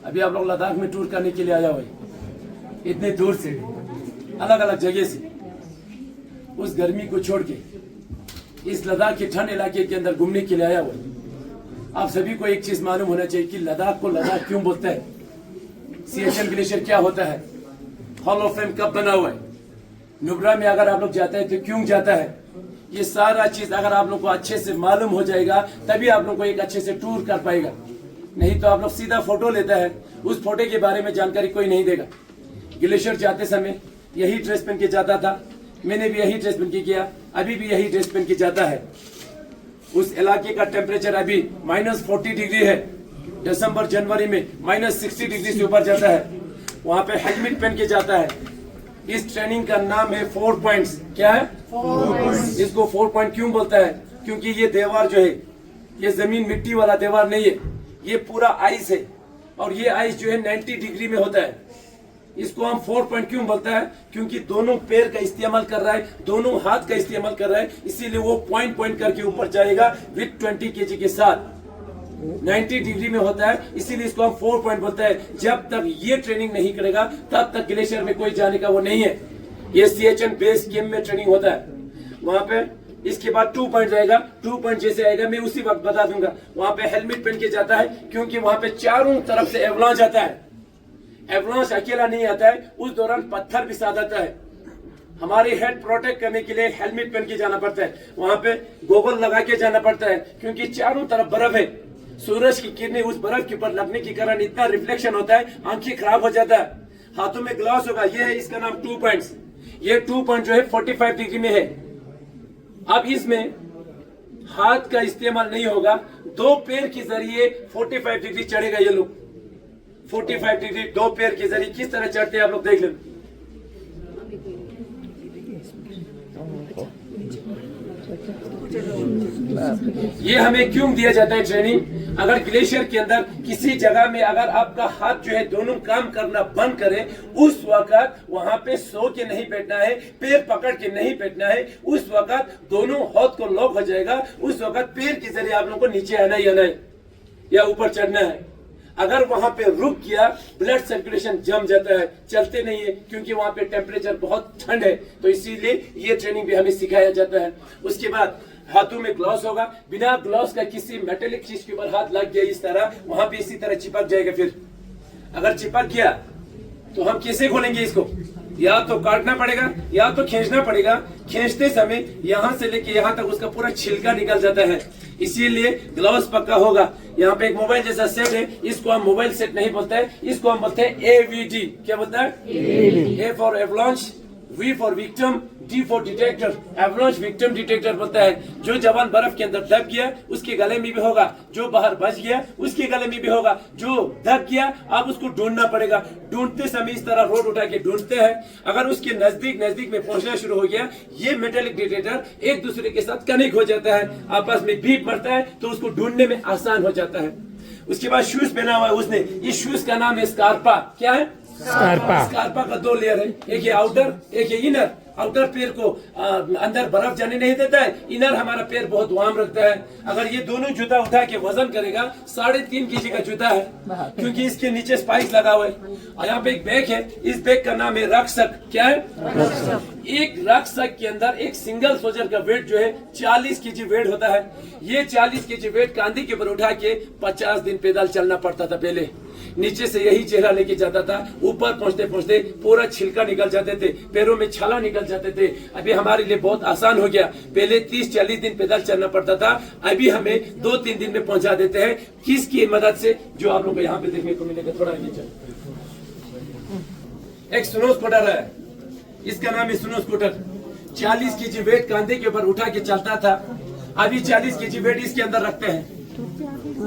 अभी आप लोग लद्दाख में टूर करने के लिए आया हुआ है, इतने दूर से अलग अलग जगह से उस गर्मी को छोड़ के इस लद्दाख के ठंड इलाके के अंदर घूमने के लिए आया हुआ है। आप सभी को एक चीज मालूम होना चाहिए कि लद्दाख को लद्दाख क्यों बोलते हैं, सियाचिन ग्लेशियर क्या होता है, हॉल ऑफ फेम कब बना हुआ है, नुब्रा में अगर आप लोग जाते हैं तो क्यों जाता है, ये सारा चीज अगर आप लोग को अच्छे से मालूम हो जाएगा तभी आप लोग को एक अच्छे से टूर कर पाएगा। नहीं तो आप लोग सीधा फोटो लेता है, उस फोटो के बारे में जानकारी कोई नहीं देगा। ग्लेशियर जाते समय यही ड्रेस पहन के जाता था, मैंने भी यही ड्रेस पहन के किया, अभी भी यही ड्रेस पहन के जाता है। उस इलाके का टेम्परेचर अभी -40 डिग्री है, दिसंबर जनवरी में -60 डिग्री से ऊपर जाता है। वहां पे हेलमेट पहन के जाता है। इस ट्रेनिंग का नाम है 4 पॉइंट्स। क्या है? 4 पॉइंट्स। इसको 4 पॉइंट क्यों बोलता है? क्योंकि ये देवार जो है ये जमीन मिट्टी वाला देवार नहीं है, ये पूरा आइस है और ये आइस जो है 90 डिग्री में होता है। इसको हम 4 पॉइंट क्यों बोलता है? क्योंकि दोनों पैर का इस्तेमाल कर रहा है, दोनों हाथ का इस्तेमाल कर रहा है, इसीलिए वो पॉइंट पॉइंट करके ऊपर जाएगा विथ 20 kg के साथ। 90 डिग्री में होता है, इसीलिए इसको हम 4 पॉइंट बोलते हैं। जब तक ये ट्रेनिंग नहीं करेगा तब तक ग्लेशियर में कोई जाने का वो नहीं है। ये सियाचिन बेस कैंप में ट्रेनिंग होता है वहां पे। इसके बाद 2 पॉइंट रहेगा, 2 पॉइंट जैसे आएगा मैं उसी वक्त बता दूंगा। वहां पे हेलमेट पहन के जाता है क्योंकि वहां पे चारों तरफ से एवलांच आता है। एवलांच अकेला नहीं आता है, उस दौरान पत्थर भी साथ आता है। हमारी हेड प्रोटेक्ट करने के लिए हेलमेट पहन के जाना पड़ता है, वहां पे गोगल लगा के जाना पड़ता है क्योंकि चारों तरफ बर्फ है। सूरज की किरणें उस बर्फ के ऊपर लगने के कारण इतना रिफ्लेक्शन होता है, आंखें खराब हो जाता है। हाथों में ग्लास होगा, ये है इसका नाम 2 पॉइंट्स। ये 2 पॉइंट जो है 45 डिग्री में है। अब इसमें हाथ का इस्तेमाल नहीं होगा, 2 पैर के जरिए 45 डिग्री चढ़ेगा। ये लोग 45 डिग्री 2 पैर के जरिए किस तरह चढ़ते हैं आप लोग देख लें। ये हमें क्यों दिया जाता है ट्रेनिंग? अगर ग्लेशियर के अंदर किसी जगह में अगर आपका हाथ जो है दोनों काम करना बंद करे, उस वक्त वहां पे सो के नहीं बैठना है, पैर पकड़ के नहीं बैठना है। उस वक्त दोनों हाथ को लॉक हो जाएगा। उस वक्त पैर के जरिए आप लोगों को नीचे आना ही आना है या ऊपर चढ़ना है। अगर वहां पे रुक गया, ब्लड सर्कुलेशन जम जाता है, चलते नहीं है क्योंकि वहां पे टेम्परेचर बहुत ठंड है। तो इसीलिए ये ट्रेनिंग भी हमें सिखाया जाता है। उसके बाद हाथों में ग्लव्स होगा, बिना ग्लव्स का किसी मेटेलिक चीज के ऊपर हाथ लग गया इस तरह, वहां पे इसी तरह चिपक जाएगा। फिर अगर चिपक गया तो हम कैसे खोलेंगे इसको? या तो काटना पड़ेगा या तो खींचना पड़ेगा। खींचते समय यहाँ से लेके यहाँ तक उसका पूरा छिलका निकल जाता है, इसीलिए ग्लव्स पक्का होगा। यहाँ पे एक मोबाइल जैसा सेट है, इसको हम मोबाइल सेट नहीं बोलते हैं, इसको हम बोलते हैं AVD। क्या बोलता है? A for avalanche, V for victim, D for detector. Avalanche victim detector बोलता है जो जवान बर्फ के अंदर दब गया उसके गले में भी होगा, जो बाहर बच गया उसके गले में भी होगा। जो दब गया अब उसको ढूंढना पड़ेगा। ढूंढते समय इस तरह रोड उठा के ढूंढते हैं। अगर उसके नजदीक में पहुंचना शुरू हो गया, ये मेटेलिक डिटेक्टर एक दूसरे के साथ कनेक्ट हो जाता है, आपस में बीप मरता है तो उसको ढूंढने में आसान हो जाता है। उसके बाद शूज पहना हुआ है उसने, इस शूज का नाम है स्कार्पा। क्या है? स्कार्पा का 2 लेयर है, एक ये आउटर एक ये इनर। आउटर पैर को अंदर बर्फ जाने नहीं देता है, इनर हमारा पैर बहुत वार्म रखता है। अगर ये दोनों जूता उठा के वजन करेगा 3.5 kg का जूता है क्योंकि इसके नीचे स्पाइस लगा हुआ है। और यहाँ पे एक बैग है, इस बैग का नाम है रक्षक। क्या है? एक रक्षक के अंदर एक सिंगल सोल्जर का वेट जो है 40 kg वेट होता है। ये 40 kg वेट कांधे के ऊपर उठा के 50 दिन पैदल चलना पड़ता था। पहले नीचे से यही चेहरा लेके जाता था, ऊपर पहुंचते पहुंचते पूरा छिलका निकल जाते थे, पैरों में छाला निकल जाते थे। अभी हमारे लिए बहुत आसान हो गया, पहले 30-40 दिन पैदल चलना पड़ता था, अभी हमें 2-3 दिन में पहुंचा देते हैं। किसकी मदद से? जो आप लोग को यहाँ पे देखने को मिलेगा। थोड़ा नीचे एक स्नो स्कूटर है, इसका नाम है स्नो स्कूटर। 40 kg वेट कांधे के ऊपर उठा के चलता था, अभी 40 kg वेट इसके अंदर रखते हैं।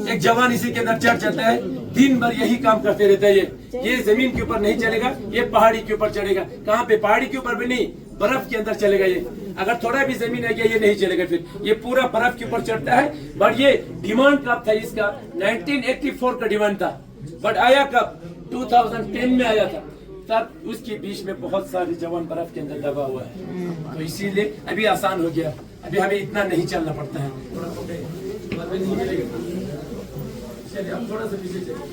एक जवान इसी के अंदर चढ़ जाता है, दिन भर यही काम करते रहता है। ये जमीन के ऊपर नहीं चलेगा, ये पहाड़ी के ऊपर चढ़ेगा। कहाँ पे? पहाड़ी के ऊपर भी नहीं, बर्फ के अंदर चलेगा। ये अगर थोड़ा भी जमीन आ गया ये नहीं चलेगा, फिर ये पूरा बर्फ के ऊपर चढ़ता है। बट ये डिमांड कब था इसका? 1984 का डिमांड था, बट आया कब? 2010 में आया था। तब उसके बीच में बहुत सारे जवान बर्फ के अंदर दबा हुआ है, तो इसीलिए अभी आसान हो गया। अभी हमें इतना नहीं चलना पड़ता है। चलिए आप थोड़ा सा पीछे चलिए।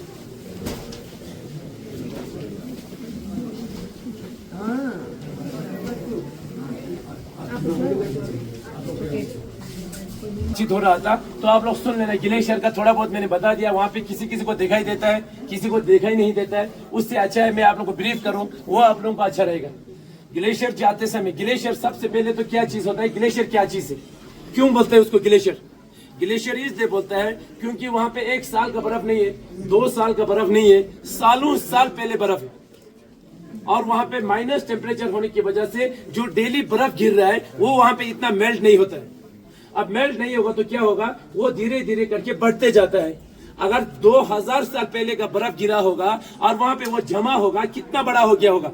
बातचीत हो रहा था, तो आप लोग सुन लेना। ग्लेशियर का थोड़ा बहुत मैंने बता दिया, वहाँ पे किसी किसी को दिखाई देता है, किसी को दिखाई नहीं देता है। उससे अच्छा है मैं आप लोगों को ब्रीफ करूं, वो आप लोगों को अच्छा रहेगा। ग्लेशियर जाते समय, ग्लेशियर सबसे पहले तो क्या चीज होता है, ग्लेशियर क्या चीज है, क्यों बोलते हैं उसको ग्लेशियर? ग्लेशियर इसलिए बोलता है क्योंकि वहां पे 1 साल का बर्फ नहीं है, 2 साल का बर्फ नहीं है, सालों साल पहले बर्फ है। और वहां पे माइनस टेम्परेचर होने की वजह से जो डेली बर्फ गिर रहा है वो वहां पे इतना मेल्ट नहीं होता है। अब मेल्ट नहीं होगा तो क्या होगा, वो धीरे धीरे करके बढ़ते जाता है। अगर 2000 साल पहले का बर्फ गिरा होगा और वहां पे वो जमा होगा, कितना बड़ा हो गया होगा।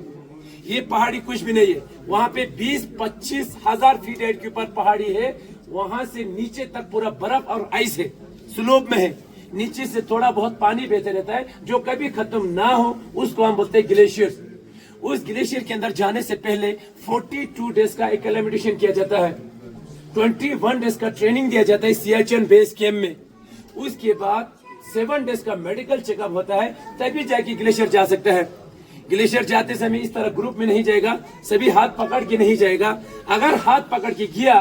ये पहाड़ी कुछ भी नहीं है, वहां पे 20-25 हजार फीट हाइट के ऊपर पहाड़ी है, वहां से नीचे तक पूरा बर्फ और आइस है, स्लोप में है। नीचे से थोड़ा बहुत पानी बहते रहता है जो कभी खत्म ना हो, उसको हम बोलते हैं ग्लेशियर। उस ग्लेशियर के अंदर जाने से पहले 42 डेज का एक्लेमेटेशन किया जाता है, 21 डेज का ट्रेनिंग दिया जाता है सियाचिन बेस कैंप में। उसके बाद 7 डेज का मेडिकल चेकअप होता है, तभी जाके ग्लेशियर जा सकता है। ग्लेशियर जाते समय इस तरह ग्रुप में नहीं जाएगा, सभी हाथ पकड़ के नहीं जाएगा। अगर हाथ पकड़ के गया,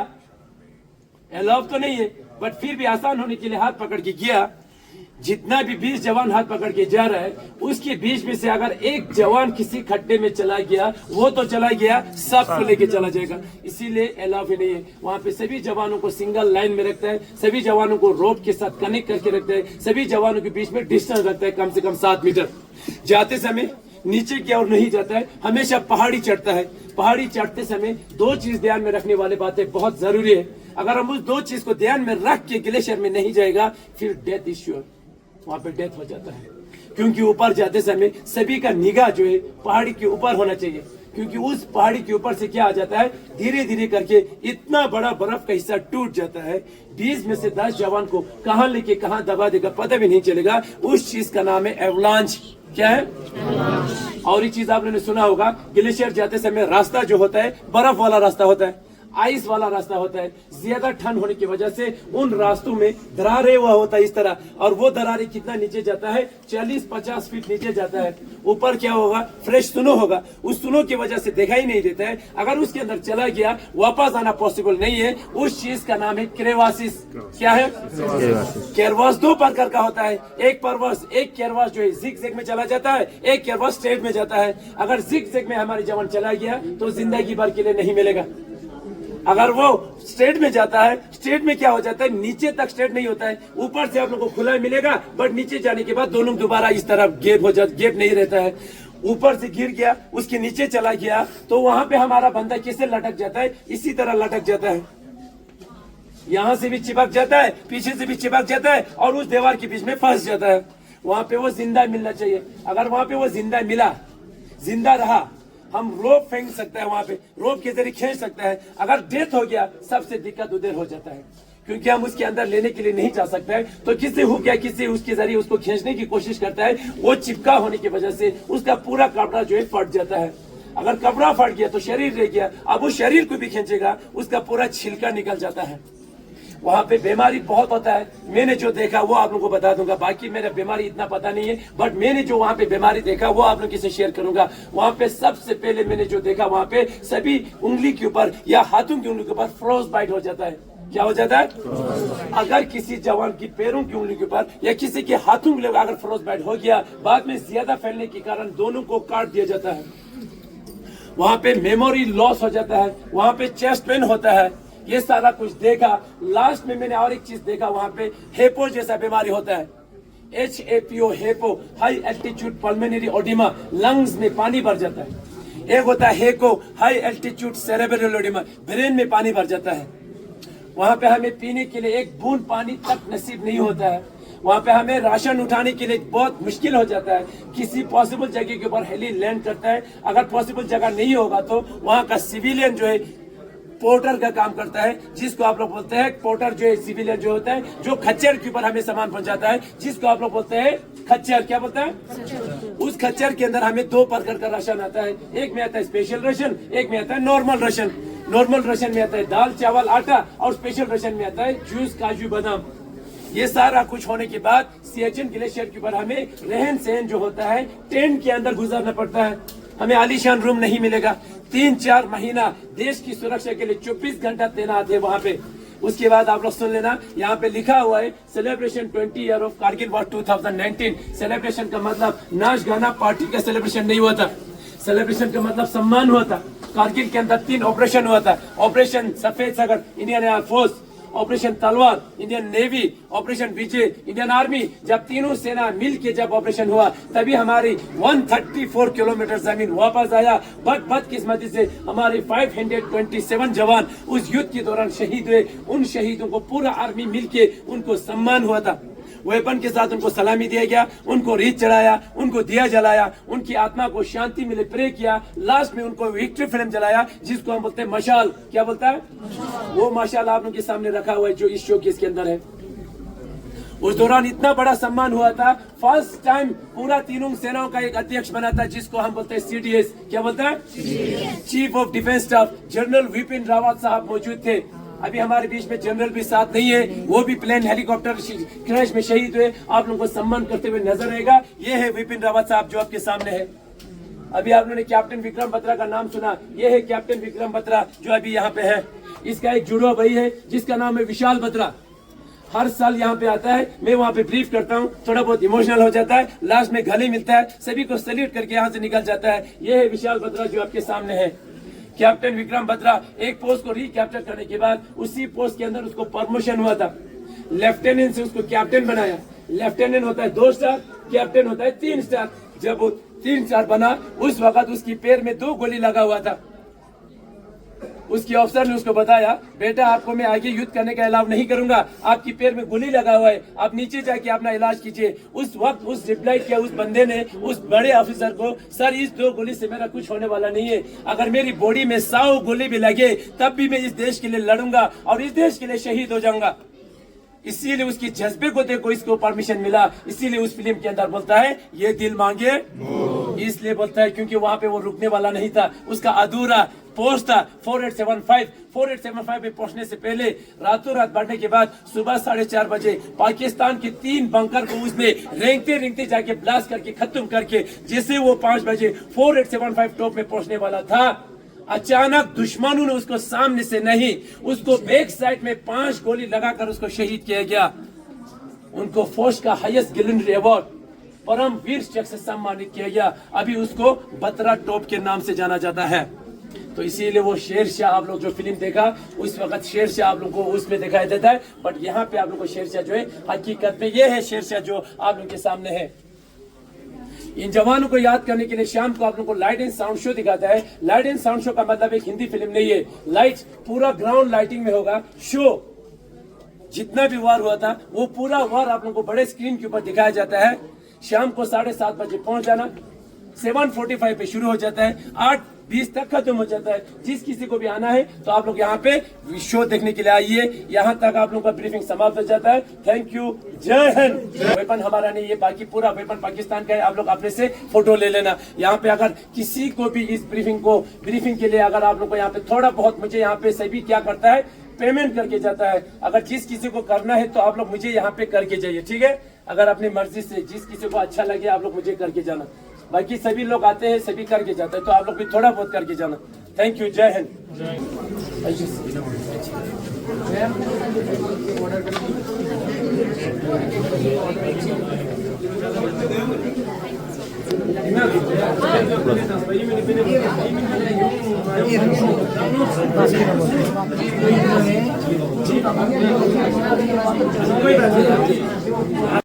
अलाउ तो नहीं है बट फिर भी आसान होने के लिए हाथ पकड़ के गया, जितना भी 20 जवान हाथ पकड़ के जा रहा है उसके बीच में से अगर एक जवान किसी खड्डे में चला गया, वो तो चला गया, सबको लेके चला जाएगा। इसीलिए अलाउ ही नहीं है। वहां पे सभी जवानों को सिंगल लाइन में रखता है, सभी जवानों को रोप के साथ कनेक्ट करके रखता है, सभी जवानों के बीच में डिस्टेंस रखता है कम से कम 7 मीटर। जाते समय नीचे की ओर नहीं जाता है, हमेशा पहाड़ी चढ़ता है। पहाड़ी चढ़ते समय 2 चीज ध्यान में रखने वाली बातें बहुत जरूरी है। अगर हम उस 2 चीज को ध्यान में रख के ग्लेशियर में नहीं जाएगा, फिर डेथ इज श्योर, वहां पे डेथ हो जाता है। क्योंकि ऊपर जाते समय सभी का निगाह जो है पहाड़ी के ऊपर होना चाहिए, क्योंकि उस पहाड़ी के ऊपर से क्या आ जाता है, धीरे धीरे करके इतना बड़ा बर्फ का हिस्सा टूट जाता है। 20 में से 10 जवान को कहां लेके कहां दबा देगा पता भी नहीं चलेगा। उस चीज का नाम है एवलांच। क्या है? और ये चीज आपने सुना होगा, ग्लेशियर जाते समय रास्ता जो होता है बर्फ वाला रास्ता होता है, आइस वाला रास्ता होता है। ज्यादा ठंड होने की वजह से उन रास्तों में दरारे हुआ होता है इस तरह, और वो दरारे कितना नीचे जाता है, 40-50 फीट नीचे जाता है। ऊपर क्या होगा, फ्रेश सुनो होगा, उस सुनो की वजह से दिखाई नहीं देता है। अगर उसके अंदर चला गया वापस आना पॉसिबल नहीं है। उस चीज का नाम है क्रेवासिस। क्या है? केरवास 2 प्रकार का होता है। एक केरवास जो है जिग-जैग में चला जाता है, एक केरवास स्ट्रेट में जाता है। अगर जिग-जैग में हमारी जवान चला गया तो जिंदगी भर के लिए नहीं मिलेगा। अगर वो स्ट्रेट में जाता है, स्ट्रेट में क्या हो जाता है, नीचे तक स्ट्रेट नहीं होता है, ऊपर से आप लोगों को खुला मिलेगा, बट नीचे जाने के बाद दोनों दोबारा इस तरह गैप हो जाता, गैप नहीं रहता है। ऊपर से गिर गया, उसके नीचे चला गया, तो वहां पे हमारा बंदा कैसे लटक जाता है, इसी तरह लटक जाता है। यहां से भी चिपक जाता है, पीछे से भी चिपक जाता है, और उस दीवार के बीच में फंस जाता है। वहां पे वो जिंदा मिलना चाहिए। अगर वहां पे वो जिंदा मिला, जिंदा रहा, हम रोप फेंक सकते हैं, वहां पे रोप के जरिए खींच सकते हैं। अगर डेथ हो गया, सबसे दिक्कत उधर हो जाता है, क्योंकि हम उसके अंदर लेने के लिए नहीं जा सकते हैं। तो किसी हो गया, किसी उसके जरिए उसको खींचने की कोशिश करता है, वो चिपका होने की वजह से उसका पूरा कपड़ा जो है फट जाता है। अगर कपड़ा फट गया तो शरीर रह गया, अब उस शरीर को भी खींचेगा, उसका पूरा छिलका निकल जाता है। वहां पे बीमारी बहुत होता है। मैंने जो देखा वो आप लोगों को बता दूंगा, बाकी मेरा बीमारी इतना पता नहीं है, बट मैंने जो वहां पे बीमारी देखा वो आप लोगों से शेयर करूंगा। वहां पे सबसे पहले मैंने जो देखा, वहां पे सभी उंगली के ऊपर या हाथों की उंगली के ऊपर फ्रोज बाइट हो जाता है। क्या हो जाता है? अगर किसी जवान की पैरों की उंगली के ऊपर या किसी के हाथों के ऊपर अगर फ्रोज बाइट हो गया, बाद में ज्यादा फैलने के कारण दोनों को काट दिया जाता है। वहां पे मेमोरी लॉस हो जाता है, वहां पे चेस्ट पेन होता है। ये सारा कुछ देखा। लास्ट में मैंने और एक चीज देखा, वहां पे हेपो जैसा बीमारी होता है, HAPO, HAPO, high altitude pulmonary oedema, lungs में पानी भर जाता है। एक होता है HACO, high altitude cerebral oedema, brain में पानी भर जाता है। वहां पे हमें पीने के लिए एक बूंद पानी तक नसीब नहीं होता है। वहां पे हमें राशन उठाने के लिए बहुत मुश्किल हो जाता है। किसी पॉसिबल जगह के ऊपर हेली लैंड करता है। अगर पॉसिबल जगह नहीं होगा तो वहां का सिविलियन जो है पोर्टर का काम करता है, जिसको आप लोग बोलते हैं पोर्टर, जो है सिविलियन जो होता है, जो खच्चर के ऊपर हमें सामान पहुंचाता है, जिसको आप लोग बोलते हैं खच्चर। क्या बोलता है? उस खच्चर के अंदर हमें 2 प्रकार का राशन आता है। एक में आता है स्पेशल राशन, एक में आता है नॉर्मल राशन। नॉर्मल राशन में आता है दाल चावल आटा, और स्पेशल राशन में आता है जूस काजू बादाम। ये सारा कुछ होने के बाद सियाचिन ग्लेशियर के ऊपर हमें रहन सहन जो होता है टेंट के अंदर गुजारना पड़ता है। हमें आलीशान रूम नहीं मिलेगा। 3-4 महीना देश की सुरक्षा के लिए 24 घंटा तैनात है वहां पे। उसके बाद आप लोग सुन लेना, यहाँ पे लिखा हुआ है celebration 20 year of Kargil war 2019। Celebration का मतलब नाच गाना पार्टी का सेलिब्रेशन नहीं हुआ था। सेलिब्रेशन का मतलब सम्मान हुआ था। कारगिल के अंदर 3 ऑपरेशन हुआ था। ऑपरेशन सफेद सागर इंडियन एयरफोर्स, ऑपरेशन तलवार इंडियन नेवी, ऑपरेशन विजय इंडियन आर्मी। जब तीनों सेना मिल के जब ऑपरेशन हुआ तभी हमारी 134 किलोमीटर जमीन वापस आया। बट बदकिस्मती से हमारे 527 जवान उस युद्ध के दौरान शहीद हुए। उन शहीदों को पूरा आर्मी मिल के उनको सम्मान हुआ था। वेपन के साथ उनको सलामी दिया गया, उनको रीत चढ़ाया, उनको दिया जलाया, उनकी आत्मा को शांति मिले प्रे किया। लास्ट में उनको विक्ट्री फिल्म जलाया जिसको हम बोलते हैं मशाल। क्या बोलता है वो मशाल आप लोगों के सामने रखा हुआ है जो इस शो के इसके अंदर है। उस दौरान इतना बड़ा सम्मान हुआ था। फर्स्ट टाइम पूरा तीनों सेनाओं का एक अध्यक्ष बना था जिसको हम बोलते हैं CDS। क्या बोलता है chief of defence staff. General Vipin Rawat साहब मौजूद थे। अभी हमारे बीच में जनरल भी साथ नहीं है, वो भी प्लेन हेलीकॉप्टर क्रैश में शहीद हुए। आप लोगों को सम्मान करते हुए नजर आएगा। ये है विपिन रावत साहब जो आपके सामने है। अभी आप लोगों ने कैप्टन विक्रम बत्रा का नाम सुना, ये है कैप्टन विक्रम बत्रा जो अभी यहाँ पे है। इसका एक जुड़वा भाई है जिसका नाम है विशाल बत्रा। हर साल यहाँ पे आता है, मैं वहाँ पे ब्रीफ करता हूँ, थोड़ा बहुत इमोशनल हो जाता है, लास्ट में गले मिलता है, सभी को सैल्यूट करके यहाँ से निकल जाता है। ये है विशाल बत्रा जो आपके सामने है। कैप्टन विक्रम बत्रा एक पोस्ट को रिकैप्चर करने के बाद उसी पोस्ट के अंदर उसको प्रमोशन हुआ था। लेफ्टिनेंट से उसको कैप्टन बनाया। लेफ्टिनेंट होता है 2 स्टार, कैप्टन होता है 3 स्टार। जब वो 3 स्टार बना उस वक्त उसकी पैर में 2 गोली लगा हुआ था। उसके ऑफिसर ने उसको बताया, बेटा आपको मैं आगे युद्ध करने का अलाउ नहीं करूंगा, आपकी पैर में गोली लगा हुआ है, आप नीचे जाके अपना इलाज कीजिए। उस वक्त उस रिप्लाई किया उस बंदे ने उस बड़े ऑफिसर को, सर इस 2 गोली से मेरा कुछ होने वाला नहीं है, अगर मेरी बॉडी में 100 गोली भी लगे तब भी मैं इस देश के लिए लड़ूंगा और इस देश के लिए शहीद हो जाऊंगा। इसीलिए उसकी जज्बे को देखो, इसको परमिशन मिला। इसीलिए उस फिल्म के अंदर बोलता है ये दिल मांगे, इसलिए बोलता है क्योंकि वहां पे वो रुकने वाला नहीं था। उसका अधूरा पोस्ट था 4875 पे पहुंचने से पहले रातों रात बढ़ने के बाद सुबह 4:30 बजे पाकिस्तान के 3 बंकर को उसने रेंगते जाके ब्लास्ट करके खत्म करके, जैसे वो 5 बजे 4875 टॉप में पहुंचने वाला था, अचानक दुश्मनों ने उसको सामने से नहीं, उसको बैक साइड में 5 गोली लगाकर उसको शहीद किया गया। उनको फौज का हाईएस्ट गैलेंट्री अवार्ड परम वीर चक्र से सम्मानित किया गया। अभी उसको बत्रा टॉप के नाम से जाना जाता है। तो इसीलिए वो शेरशाह, आप लोग जो फिल्म देखा उस वक्त शेरशाह आप लोग को उसमें दिखाई देता है, बट यहाँ पे आप लोग को शेरशाह जो है हकीकत में ये है शेरशाह जो आप लोग के सामने है। इन जवानों को याद करने के लिए शाम को आप लोगों को लाइट एंड साउंड शो दिखाता है। लाइट एंड साउंड शो का मतलब एक हिंदी फिल्म नहीं है, लाइट्स पूरा ग्राउंड लाइटिंग में होगा। शो जितना भी वार हुआ था वो पूरा वार आप लोगों को बड़े स्क्रीन के ऊपर दिखाया जाता है। शाम को 7:30 बजे पहुंच जाना, 7:45 पे शुरू हो जाता है, 8:20 तक खत्म हो जाता है। जिस किसी को भी आना है तो आप लोग यहाँ पे शो देखने के लिए आइए। यहाँ तक आप लोगों का ब्रीफिंग समाप्त हो जाता है। थैंक यू, जय हिंद। वेपन हमारा नहीं, ये बाकी पूरा वेपन पाकिस्तान का है। आप लोग अपने से फोटो ले लेना। यहाँ पे अगर किसी को भी इस ब्रीफिंग के लिए अगर आप लोग को यहाँ पे थोड़ा बहुत, मुझे यहाँ पे सभी क्या करता है पेमेंट करके जाता है। अगर जिस किसी को करना है तो आप लोग मुझे यहाँ पे करके जाइए, ठीक है। अगर अपनी मर्जी से जिस किसी को अच्छा लगे आप लोग मुझे करके जाना। बाकी सभी लोग आते हैं, सभी करके जाते हैं, तो आप लोग भी थोड़ा बहुत करके जाना। थैंक यू, जय हिंद।